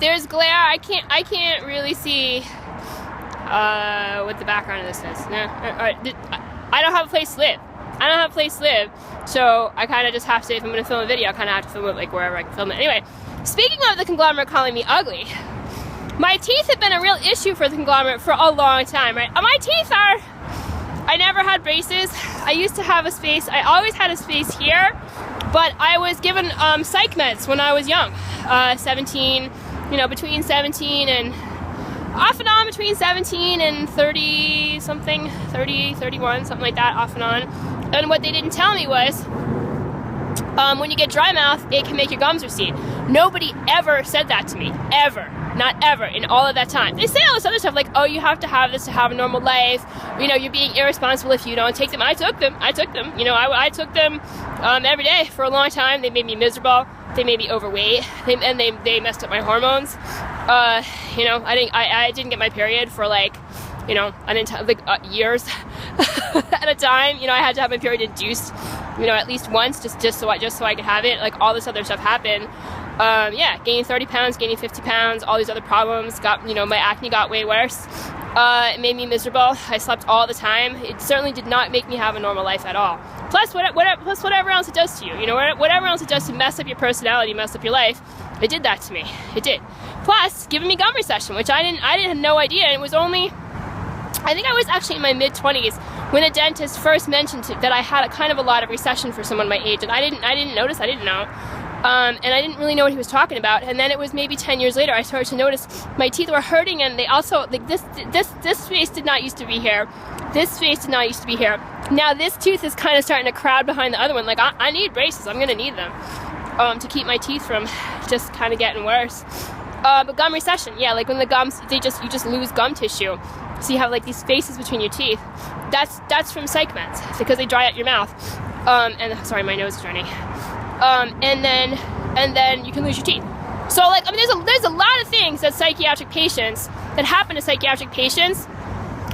there's glare. I can't really see what the background of this is. No, I don't have a place to live. I don't have a place to live, so I kind of just have to, if I'm going to film a video, I kind of have to film it like wherever I can film it. Anyway, speaking of the conglomerate calling me ugly, my teeth have been a real issue for the conglomerate for a long time, right? My teeth are, I never had braces. I used to have a space, I always had a space here, but I was given psych meds when I was young, 17, you know, between 17 and, off and on between 17 and 30 something, 30, 31, something like that, off and on. And what they didn't tell me was, when you get dry mouth, it can make your gums recede. Nobody ever said that to me, ever. Not ever, in all of that time. They say all this other stuff like, oh, you have to have this to have a normal life. You know, you're being irresponsible if you don't take them. I took them. You know, I took them every day for a long time. They made me miserable. They made me overweight. They messed up my hormones. You know, I didn't get my period for like, you know, years at a time. You know, I had to have my period induced, you know, at least once, just so I could have it. Like all this other stuff happened. Yeah, gaining 30 pounds, gaining 50 pounds, all these other problems, you know, my acne got way worse. It made me miserable. I slept all the time. It certainly did not make me have a normal life at all. Plus whatever else it does to you, you know, whatever else it does to mess up your personality, mess up your life, it did that to me. It did. Plus, giving me gum recession, which I didn't have no idea. It was only, I think I was actually in my mid-20s when a dentist first mentioned that I had a lot of recession for someone my age, and I didn't notice, I didn't know. And I didn't really know what he was talking about. And then it was maybe 10 years later I started to notice my teeth were hurting, and they also, like this space did not used to be here. This space did not used to be here. Now this tooth is kind of starting to crowd behind the other one. Like I need braces, I'm gonna need them to keep my teeth from just kind of getting worse. But gum recession, yeah, like when the gums, you just lose gum tissue. So you have like these spaces between your teeth. That's from psych meds, because they dry out your mouth. And sorry, my nose is running. And then you can lose your teeth. So like, I mean, there's a lot of things that happen to psychiatric patients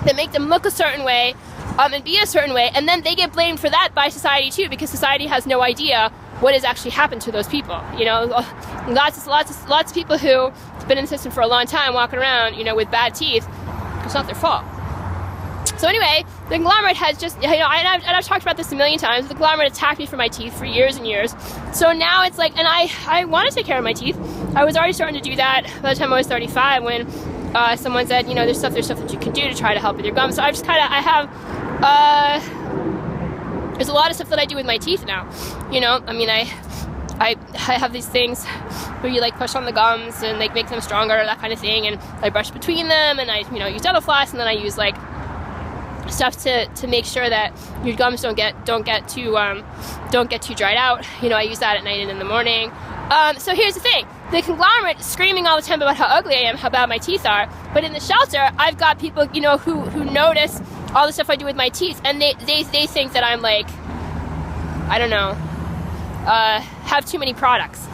that make them look a certain way, and be a certain way, and then they get blamed for that by society too, because society has no idea what has actually happened to those people. You know, lots of people who have been in the system for a long time walking around, you know, with bad teeth. It's not their fault. So anyway, the conglomerate has just, you know, I've talked about this a million times. The conglomerate attacked me for my teeth for years and years. So now it's like, and I want to take care of my teeth. I was already starting to do that by the time I was 35 when someone said, you know, there's stuff that you can do to try to help with your gums. So I've just there's a lot of stuff that I do with my teeth now. You know, I mean, I have these things where you like push on the gums and like make them stronger, that kind of thing. And I brush between them, and I, you know, use dental floss, and then I use like stuff to make sure that your gums don't get too dried out. You know, I use that at night and in the morning. So here's the thing: the conglomerate is screaming all the time about how ugly I am, how bad my teeth are. But in the shelter, I've got people, you know, who notice all the stuff I do with my teeth, and they think that I'm like, I don't know, have too many products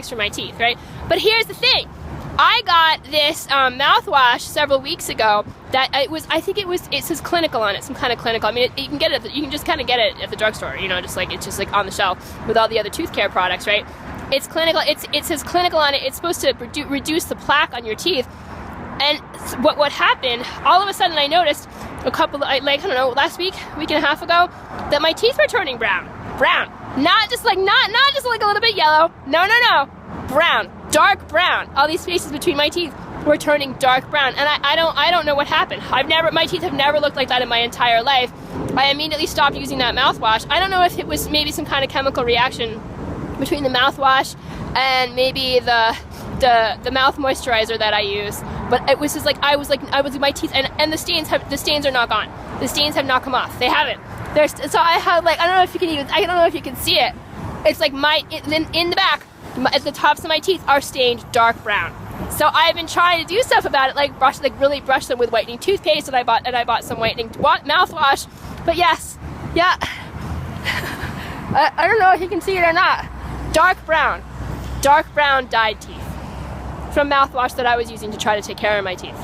for my teeth, right? But here's the thing: I got this mouthwash several weeks ago that it says clinical on it, some kind of clinical. I mean, you can just kind of get it at the drugstore, you know, it's just like on the shelf with all the other tooth care products, right? It's clinical. It says clinical on it. It's supposed to reduce the plaque on your teeth. And what happened? All of a sudden, I noticed last week and a half ago, that my teeth were turning brown, not just like a little bit yellow. No, brown, dark brown. All these spaces between my teeth were turning dark brown, and I don't know what happened. My teeth have never looked like that in my entire life. I immediately stopped using that mouthwash. I don't know if it was maybe some kind of chemical reaction between the mouthwash and maybe the mouth moisturizer that I use, but it was just like I was my teeth, and the stains are not gone. The stains have not come off. They haven't. So I have like, I don't know if you can see it. It's like in the back, at the tops of my teeth are stained dark brown. So I've been trying to do stuff about it, like really brush them with whitening toothpaste, and I bought some whitening mouthwash. But yes, yeah, I don't know if you can see it or not. Dark brown dyed teeth from mouthwash that I was using to try to take care of my teeth.